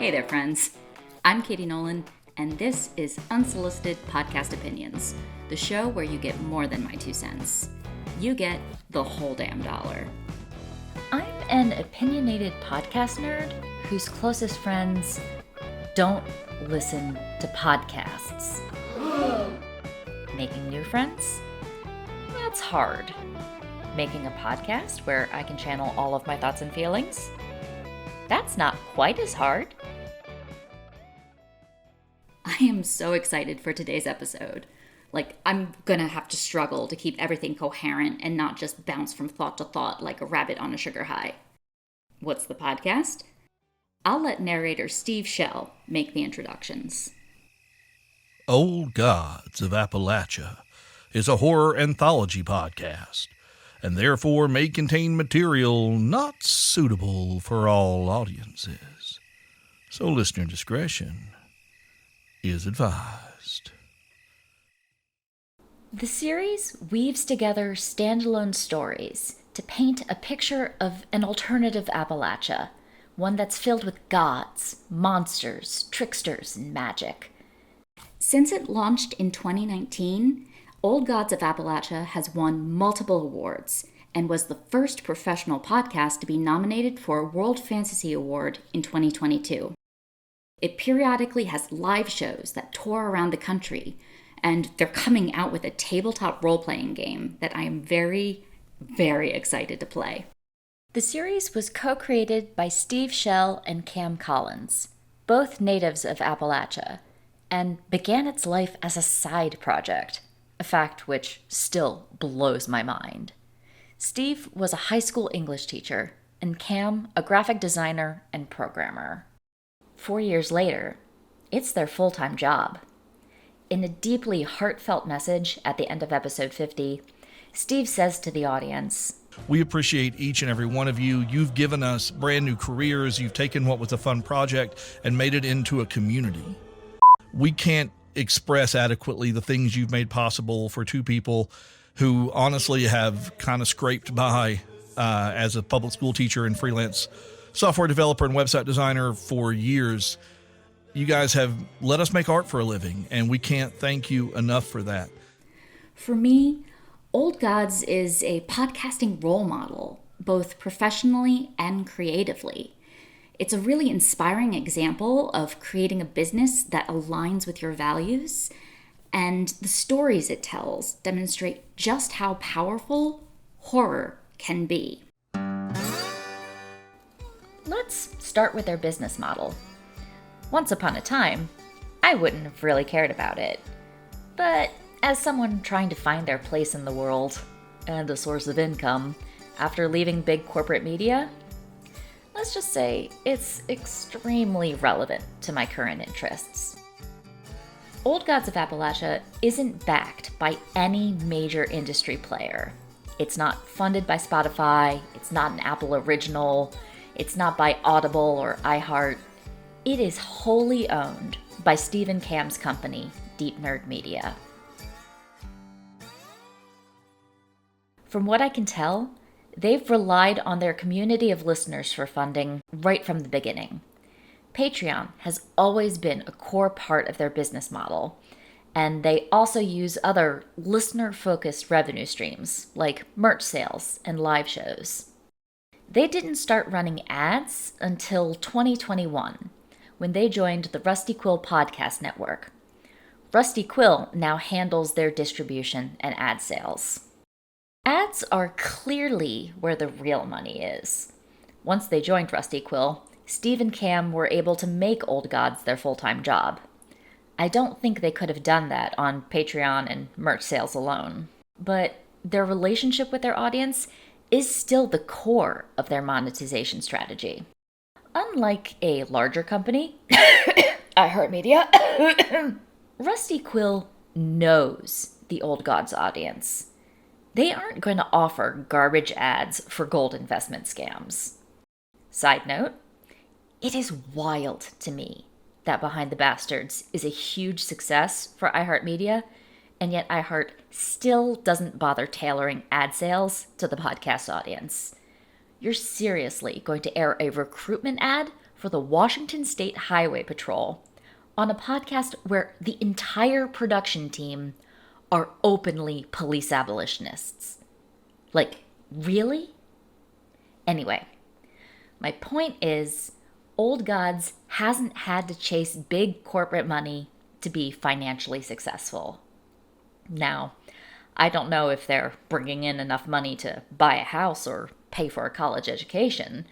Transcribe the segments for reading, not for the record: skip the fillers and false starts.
Hey there, friends. I'm Katie Nolan, and this is Unsolicited Podcast Opinions, the show where you get more than my 2 cents. You get the whole damn dollar. I'm an opinionated podcast nerd whose closest friends don't listen to podcasts. Making new friends? That's hard. Making a podcast where I can channel all of my thoughts and feelings? That's not quite as hard. I am so excited for today's episode. I'm gonna have to struggle to keep everything coherent and not just bounce from thought to thought like a rabbit on a sugar high. What's the podcast? I'll let narrator Steve Shell make the introductions. Old Gods of Appalachia is a horror anthology podcast, and therefore may contain material not suitable for all audiences. So listener discretion is advised. The series weaves together standalone stories to paint a picture of an alternative Appalachia, one that's filled with gods, monsters, tricksters, and magic. Since it launched in 2019, Old Gods of Appalachia has won multiple awards and was the first professional podcast to be nominated for a World Fantasy Award in 2022. It periodically has live shows that tour around the country, and they're coming out with a tabletop role-playing game that I am very, very excited to play. The series was co-created by Steve Shell and Cam Collins, both natives of Appalachia, and began its life as a side project, a fact which still blows my mind. Steve was a high school English teacher, and Cam a graphic designer and programmer. 4 years later, it's their full-time job. In a deeply heartfelt message at the end of episode 50, Steve says to the audience, We appreciate each and every one of you. You've given us brand new careers. You've taken what was a fun project and made it into a community. We can't express adequately the things you've made possible for two people who honestly have kind of scraped by as a public school teacher and freelance software developer and website designer for years. You guys have let us make art for a living, and we can't thank you enough for that. For me, Old Gods is a podcasting role model, both professionally and creatively. It's a really inspiring example of creating a business that aligns with your values, and the stories it tells demonstrate just how powerful horror can be. let's start with their business model. Once upon a time, I wouldn't have really cared about it. But as someone trying to find their place in the world and a source of income after leaving big corporate media, let's just say it's extremely relevant to my current interests. Old Gods of Appalachia isn't backed by any major industry player. It's not funded by Spotify, it's not an Apple original, it's not by Audible or iHeart. It is wholly owned by Steve and Cam's company, Deep Nerd Media. From what I can tell, they've relied on their community of listeners for funding right from the beginning. Patreon has always been a core part of their business model, and they also use other listener-focused revenue streams like merch sales and live shows. They didn't start running ads until 2021, when they joined the Rusty Quill podcast network. Rusty Quill now handles their distribution and ad sales. Ads are clearly where the real money is. Once they joined Rusty Quill, Steve and Cam were able to make Old Gods their full-time job. I don't think they could have done that on Patreon and merch sales alone. But their relationship with their audience is still the core of their monetization strategy. Unlike a larger company, iHeartMedia, Rusty Quill knows the Old Gods audience. They aren't going to offer garbage ads for gold investment scams. Side note, it is wild to me that Behind the Bastards is a huge success for iHeartMedia, and yet iHeart still doesn't bother tailoring ad sales to the podcast audience. You're seriously going to air a recruitment ad for the Washington State Highway Patrol on a podcast where the entire production team are openly police abolitionists. Like, really? Anyway, my point is, Old Gods hasn't had to chase big corporate money to be financially successful. Now, I don't know if they're bringing in enough money to buy a house or pay for a college education,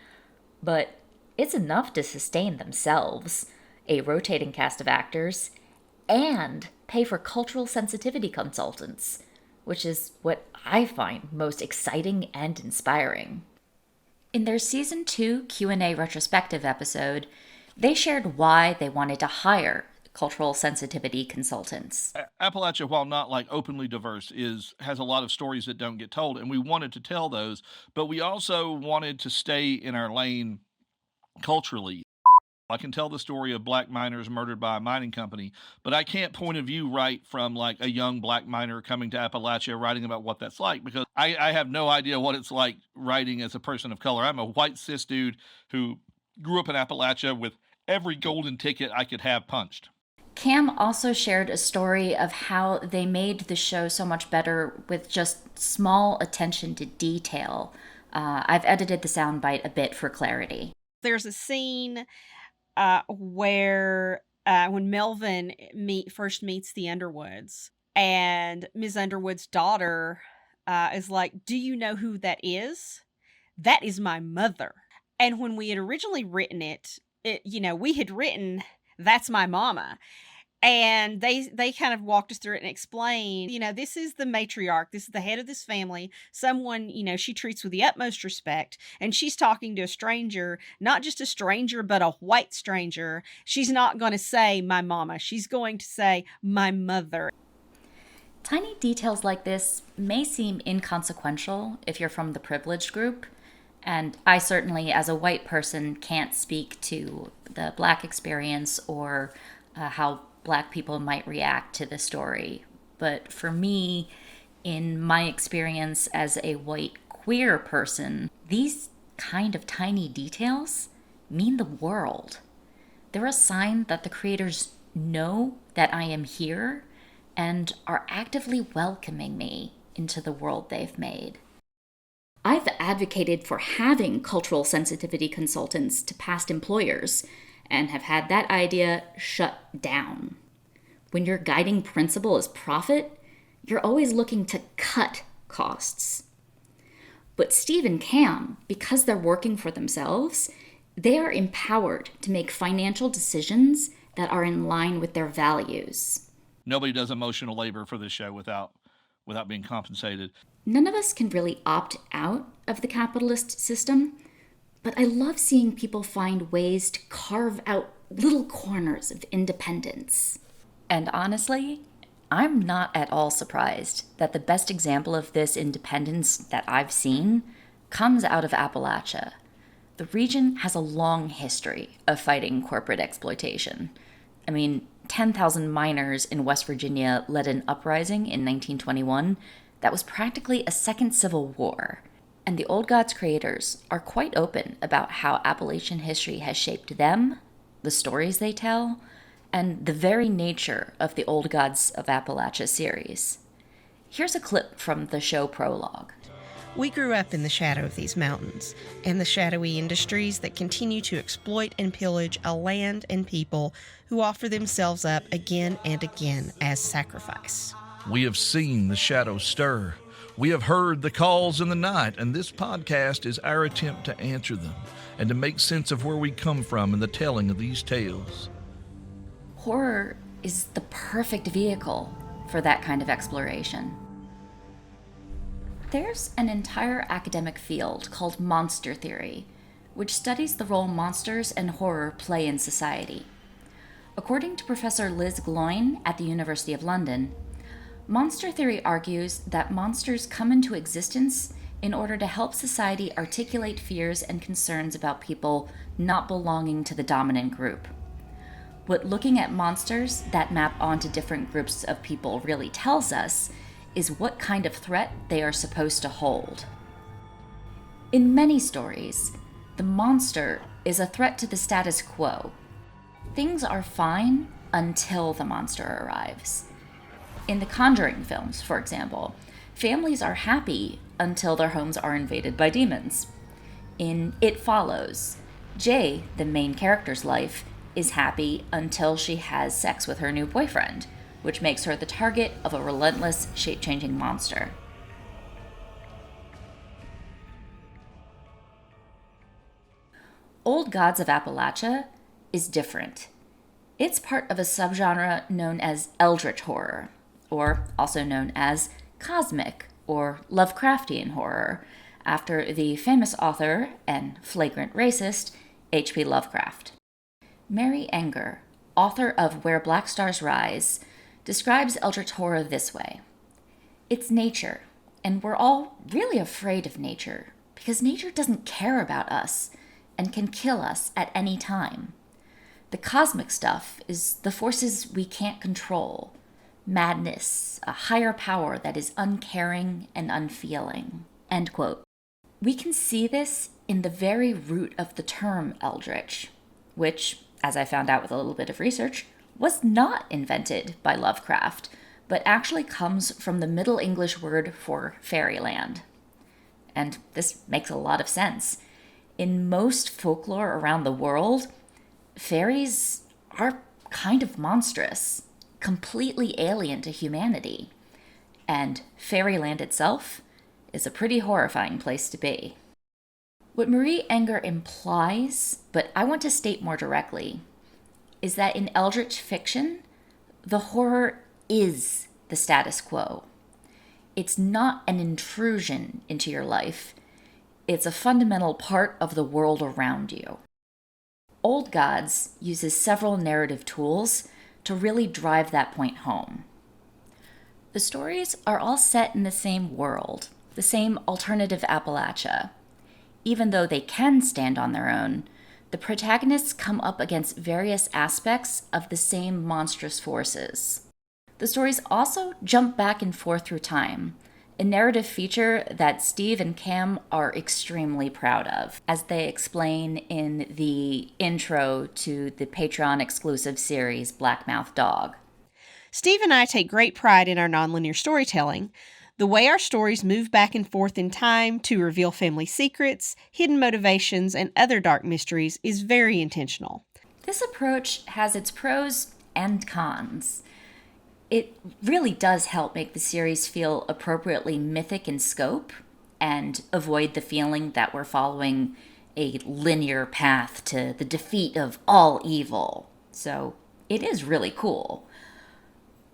but it's enough to sustain themselves, a rotating cast of actors, and pay for cultural sensitivity consultants, which is what I find most exciting and inspiring. In their Season 2 Q&A retrospective episode, they shared why they wanted to hire cultural sensitivity consultants. Appalachia, while not like openly diverse, has a lot of stories that don't get told, and we wanted to tell those, but we also wanted to stay in our lane culturally. I can tell the story of black miners murdered by a mining company, but I can't point of view right from like a young black miner coming to Appalachia writing about what that's like, because I have no idea what it's like writing as a person of color. I'm a white cis dude who grew up in Appalachia with every golden ticket I could have punched. Cam also shared a story of how they made the show so much better with just small attention to detail. I've edited the soundbite a bit for clarity. There's a scene where when Melvin first meets the Underwoods, and Ms. Underwood's daughter is like, "Do you know who that is? That is my mother." And when we had originally written it, we had written, "That's my mama." And they kind of walked us through it and explained, this is the matriarch. This is the head of this family. Someone, she treats with the utmost respect. And she's talking to a stranger, not just a stranger, but a white stranger. She's not going to say my mama. She's going to say my mother. Tiny details like this may seem inconsequential if you're from the privileged group. And I certainly, as a white person, can't speak to the Black experience or how Black people might react to the story. But for me, in my experience as a white queer person, these kind of tiny details mean the world. They're a sign that the creators know that I am here and are actively welcoming me into the world they've made. I've advocated for having cultural sensitivity consultants to past employers and have had that idea shut down. When your guiding principle is profit, you're always looking to cut costs. But Steve and Cam, because they're working for themselves, they are empowered to make financial decisions that are in line with their values. Nobody does emotional labor for this show without being compensated. None of us can really opt out of the capitalist system, but I love seeing people find ways to carve out little corners of independence. And honestly, I'm not at all surprised that the best example of this independence that I've seen comes out of Appalachia. The region has a long history of fighting corporate exploitation. 10,000 miners in West Virginia led an uprising in 1921 that was practically a second civil war. And the Old Gods creators are quite open about how Appalachian history has shaped them, the stories they tell, and the very nature of the Old Gods of Appalachia series. Here's a clip from the show prologue. We grew up in the shadow of these mountains and the shadowy industries that continue to exploit and pillage a land and people who offer themselves up again and again as sacrifice. We have seen the shadows stir. We have heard the calls in the night, and this podcast is our attempt to answer them and to make sense of where we come from in the telling of these tales. Horror is the perfect vehicle for that kind of exploration. There's an entire academic field called monster theory, which studies the role monsters and horror play in society. According to Professor Liz Gloyn at the University of London, monster theory argues that monsters come into existence in order to help society articulate fears and concerns about people not belonging to the dominant group. What looking at monsters that map onto different groups of people really tells us is what kind of threat they are supposed to hold. In many stories, the monster is a threat to the status quo. Things are fine until the monster arrives. In the Conjuring films, for example, families are happy until their homes are invaded by demons. In It Follows, Jay, the main character's life, is happy until she has sex with her new boyfriend, which makes her the target of a relentless, shape-changing monster. Old Gods of Appalachia is different. It's part of a subgenre known as eldritch horror, or also known as cosmic or Lovecraftian horror, after the famous author and flagrant racist H.P. Lovecraft. Mary Enger, author of Where Black Stars Rise, describes eldritch horror this way. It's nature, and we're all really afraid of nature, because nature doesn't care about us and can kill us at any time. The cosmic stuff is the forces we can't control, madness, a higher power that is uncaring and unfeeling. End quote. We can see this in the very root of the term eldritch, which, as I found out with a little bit of research, was not invented by Lovecraft, but actually comes from the Middle English word for fairyland. And this makes a lot of sense. In most folklore around the world, fairies are kind of monstrous, completely alien to humanity. And fairyland itself is a pretty horrifying place to be. What Marie Enger implies, but I want to state more directly, is that in eldritch fiction, the horror is the status quo. It's not an intrusion into your life. It's a fundamental part of the world around you. Old Gods uses several narrative tools to really drive that point home. The stories are all set in the same world, the same alternative Appalachia. Even though they can stand on their own, the protagonists come up against various aspects of the same monstrous forces. The stories also jump back and forth through time, a narrative feature that Steve and Cam are extremely proud of, as they explain in the intro to the Patreon-exclusive series Blackmouth Dog. Steve and I take great pride in our nonlinear storytelling. The way our stories move back and forth in time to reveal family secrets, hidden motivations, and other dark mysteries is very intentional. This approach has its pros and cons. It really does help make the series feel appropriately mythic in scope and avoid the feeling that we're following a linear path to the defeat of all evil. So it is really cool.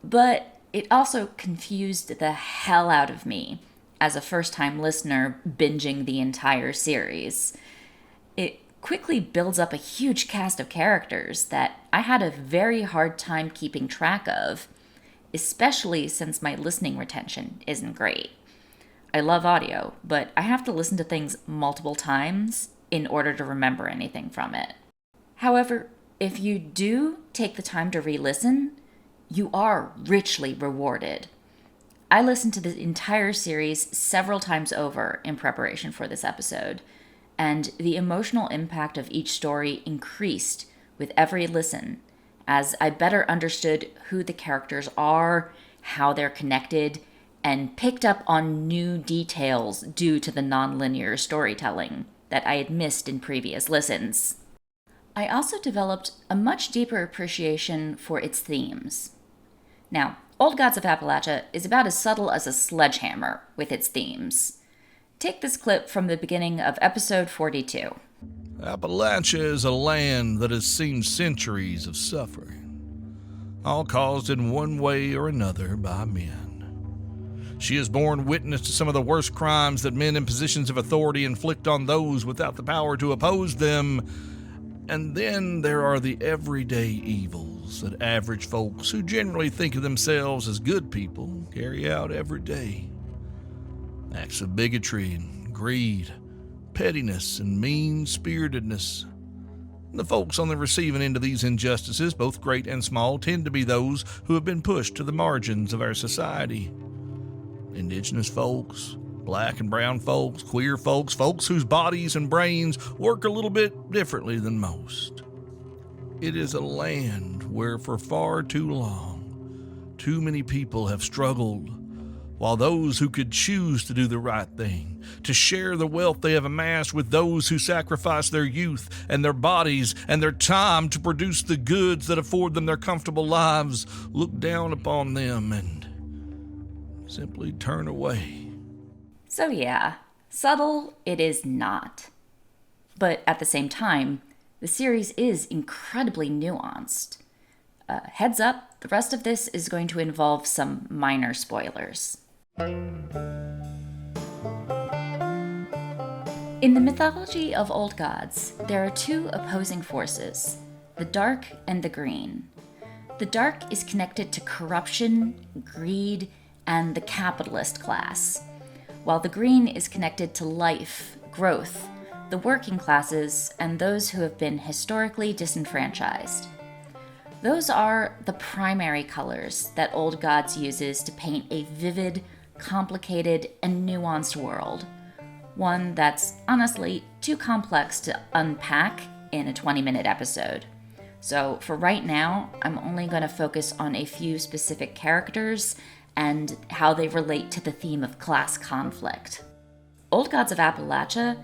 But it also confused the hell out of me as a first-time listener binging the entire series. It quickly builds up a huge cast of characters that I had a very hard time keeping track of, especially since my listening retention isn't great. I love audio, but I have to listen to things multiple times in order to remember anything from it. However, if you do take the time to re-listen, you are richly rewarded. I listened to the entire series several times over in preparation for this episode, and the emotional impact of each story increased with every listen as I better understood who the characters are, how they're connected, and picked up on new details due to the nonlinear storytelling that I had missed in previous listens. I also developed a much deeper appreciation for its themes. Now, Old Gods of Appalachia is about as subtle as a sledgehammer with its themes. Take this clip from the beginning of episode 42. Appalachia is a land that has seen centuries of suffering, all caused in one way or another by men. She has borne witness to some of the worst crimes that men in positions of authority inflict on those without the power to oppose them. And then there are the everyday evils that average folks who generally think of themselves as good people carry out every day. Acts of bigotry and greed, pettiness and mean-spiritedness. The folks on the receiving end of these injustices, both great and small, tend to be those who have been pushed to the margins of our society. Indigenous folks, Black and brown folks, queer folks, folks whose bodies and brains work a little bit differently than most. It is a land where for far too long, too many people have struggled, while those who could choose to do the right thing, to share the wealth they have amassed with those who sacrifice their youth and their bodies and their time to produce the goods that afford them their comfortable lives, look down upon them and simply turn away. So yeah, subtle it is not. But at the same time, the series is incredibly nuanced. Heads up, the rest of this is going to involve some minor spoilers. In the mythology of old gods, there are two opposing forces, the dark and the green. The dark is connected to corruption, greed, and the capitalist class, while the green is connected to life, growth, the working classes, and those who have been historically disenfranchised. Those are the primary colors that Old Gods uses to paint a vivid, complicated, and nuanced world. One that's honestly too complex to unpack in a 20-minute episode. So for right now, I'm only going to focus on a few specific characters and how they relate to the theme of class conflict. Old Gods of Appalachia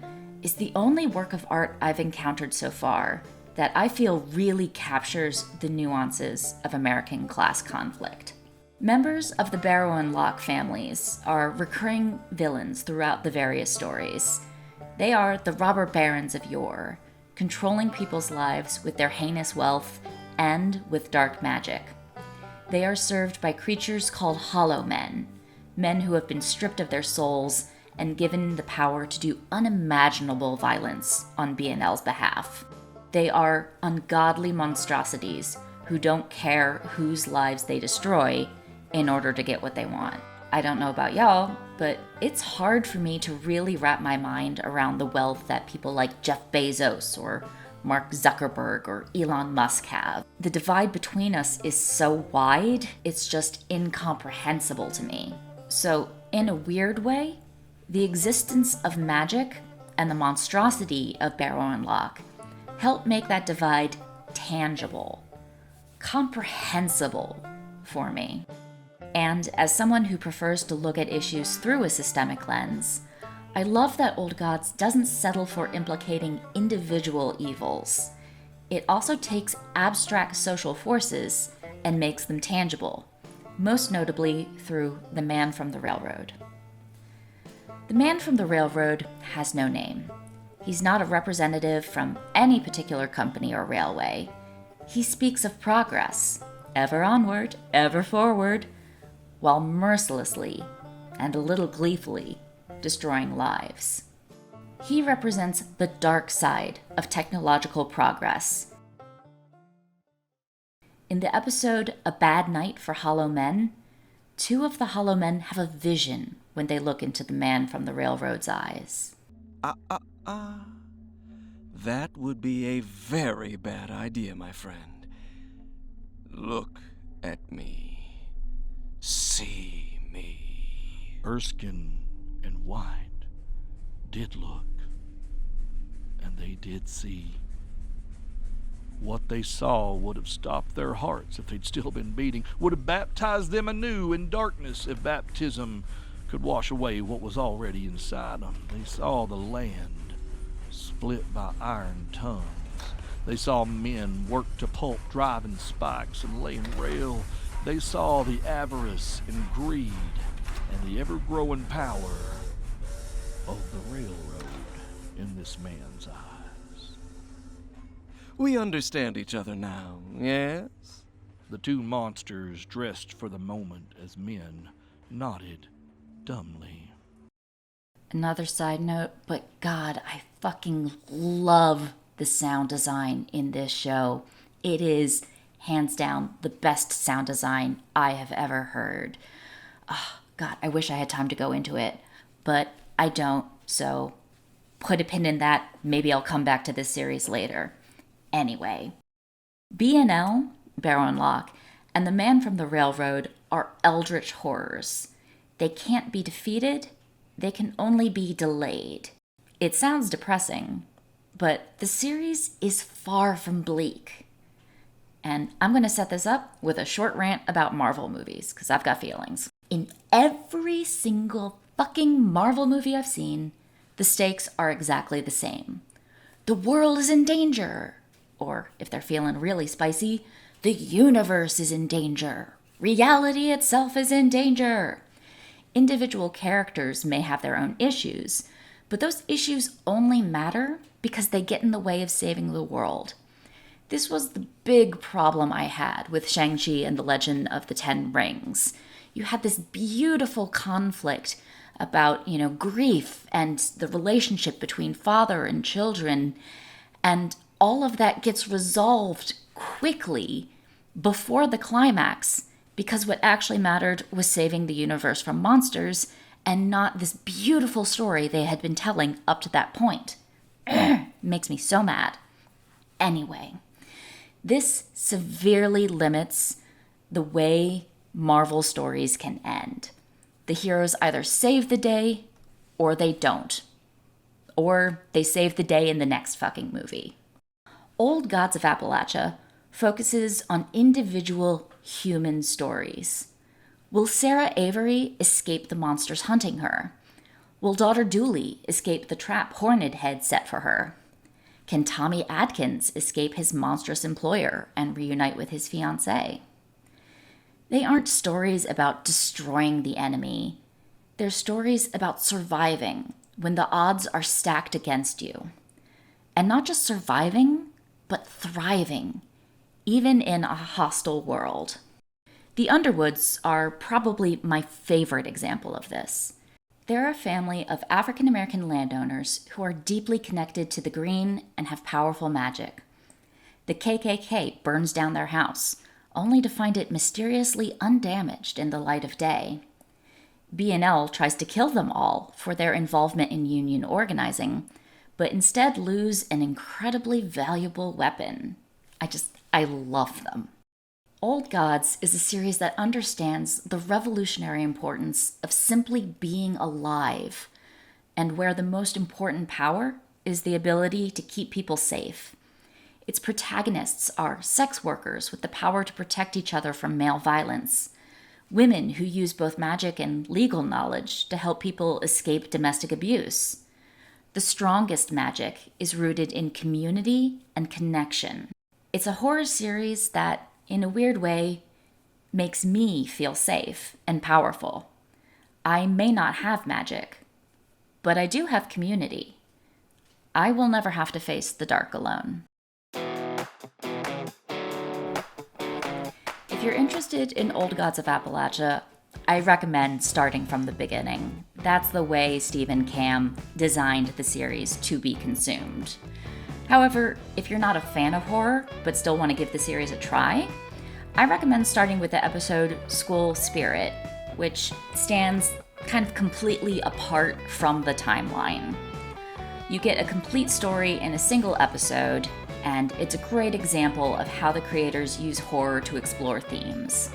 is the only work of art I've encountered so far that I feel really captures the nuances of American class conflict. Members of the Barrow and Locke families are recurring villains throughout the various stories. They are the robber barons of yore, controlling people's lives with their heinous wealth and with dark magic. They are served by creatures called hollow men, men who have been stripped of their souls and given the power to do unimaginable violence on BNL's behalf. They are ungodly monstrosities who don't care whose lives they destroy in order to get what they want. I don't know about y'all, but it's hard for me to really wrap my mind around the wealth that people like Jeff Bezos or Mark Zuckerberg or Elon Musk have. The divide between us is so wide, it's just incomprehensible to me. So, in a weird way, the existence of magic and the monstrosity of Barrow and Locke help make that divide tangible, comprehensible for me. And as someone who prefers to look at issues through a systemic lens, I love that Old Gods doesn't settle for implicating individual evils. It also takes abstract social forces and makes them tangible, most notably through the Man from the Railroad. The Man from the Railroad has no name. He's not a representative from any particular company or railway. He speaks of progress, ever onward, ever forward, while mercilessly and a little gleefully destroying lives. He represents the dark side of technological progress. In the episode A Bad Night for Hollow Men, two of the Hollow Men have a vision when they look into the Man from the Railroad's eyes. That would be a very bad idea, my friend. Look at me. See me. Erskine and White did look, and they did see. What they saw would have stopped their hearts if they'd still been beating, would have baptized them anew in darkness if baptism could wash away what was already inside them. They saw the land split by iron tongues. They saw men work to pulp driving spikes and laying rail. They saw the avarice and greed and the ever-growing power of the railroad in this man's eyes. We understand each other now, yes? The two monsters, dressed for the moment as men, nodded dumbly. Another side note, but God, I fucking love the sound design in this show. It is, hands down, the best sound design I have ever heard. Oh, God, I wish I had time to go into it, but I don't, so put a pin in that. Maybe I'll come back to this series later. Anyway, BNL, Barrow and Locke, and the Man from the Railroad are eldritch horrors. They can't be defeated, they can only be delayed. It sounds depressing, but the series is far from bleak. And I'm going to set this up with a short rant about Marvel movies, because I've got feelings. In every single fucking Marvel movie I've seen, the stakes are exactly the same. The world is in danger. Or, if they're feeling really spicy, the universe is in danger. Reality itself is in danger. Individual characters may have their own issues, but those issues only matter because they get in the way of saving the world. This was the big problem I had with Shang-Chi and the Legend of the Ten Rings. You had this beautiful conflict about, grief and the relationship between father and children, and all of that gets resolved quickly before the climax because what actually mattered was saving the universe from monsters and not this beautiful story they had been telling up to that point. Makes me so mad. Anyway, this severely limits the way Marvel stories can end. The heroes either save the day or they don't. Or they save the day in the next fucking movie. Old Gods of Appalachia focuses on individual human stories. Will Sarah Avery escape the monsters hunting her? Will daughter Dooley escape the trap Horned Head set for her? Can Tommy Adkins escape his monstrous employer and reunite with his fiancée? They aren't stories about destroying the enemy. They're stories about surviving when the odds are stacked against you. And not just surviving, but thriving, even in a hostile world. The Underwoods are probably my favorite example of this. They're a family of African American landowners who are deeply connected to the green and have powerful magic. The KKK burns down their house, only to find it mysteriously undamaged in the light of day. B&L tries to kill them all for their involvement in union organizing, but instead lose an incredibly valuable weapon. I love them. Old Gods is a series that understands the revolutionary importance of simply being alive, and where the most important power is the ability to keep people safe. Its protagonists are sex workers with the power to protect each other from male violence, women who use both magic and legal knowledge to help people escape domestic abuse. The strongest magic is rooted in community and connection. It's a horror series that, in a weird way, makes me feel safe and powerful. I may not have magic, but I do have community. I will never have to face the dark alone. If you're interested in Old Gods of Appalachia, I recommend starting from the beginning. That's the way Steve and Cam designed the series to be consumed. However, if you're not a fan of horror, but still want to give the series a try, I recommend starting with the episode School Spirit, which stands kind of completely apart from the timeline. You get a complete story in a single episode, and it's a great example of how the creators use horror to explore themes.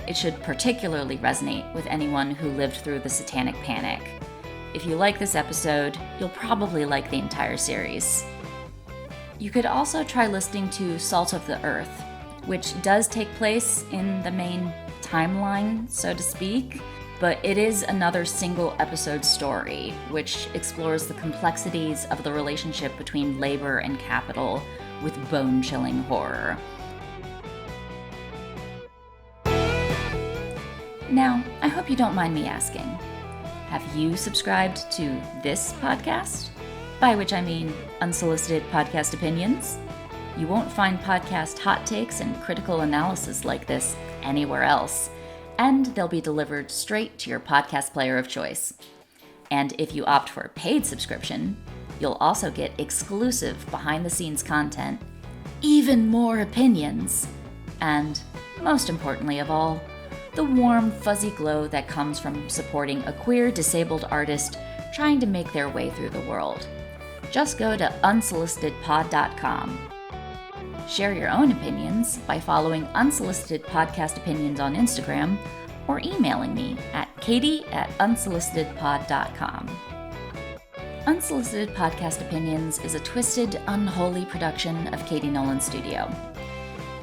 It should particularly resonate with anyone who lived through the Satanic Panic. If you like this episode, you'll probably like the entire series. You could also try listening to Salt of the Earth, which does take place in the main timeline, so to speak, but it is another single episode story, which explores the complexities of the relationship between labor and capital with bone-chilling horror. Now, I hope you don't mind me asking, have you subscribed to this podcast? By which I mean unsolicited podcast opinions. You won't find podcast hot takes and critical analysis like this anywhere else, and they'll be delivered straight to your podcast player of choice. And if you opt for a paid subscription, you'll also get exclusive behind-the-scenes content, even more opinions, and, most importantly of all, the warm, fuzzy glow that comes from supporting a queer, disabled artist trying to make their way through the world. Just go to unsolicitedpod.com. Share your own opinions by following Unsolicited Podcast Opinions on Instagram, or emailing me at katie@unsolicitedpod.com. Unsolicited Podcast Opinions is a twisted, unholy production of Katie Nolan Studio.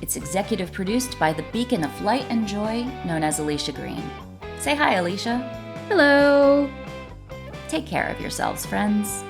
It's executive produced by the beacon of light and joy known as Alicia Green. Say hi, Alicia. Hello! Take care of yourselves, friends.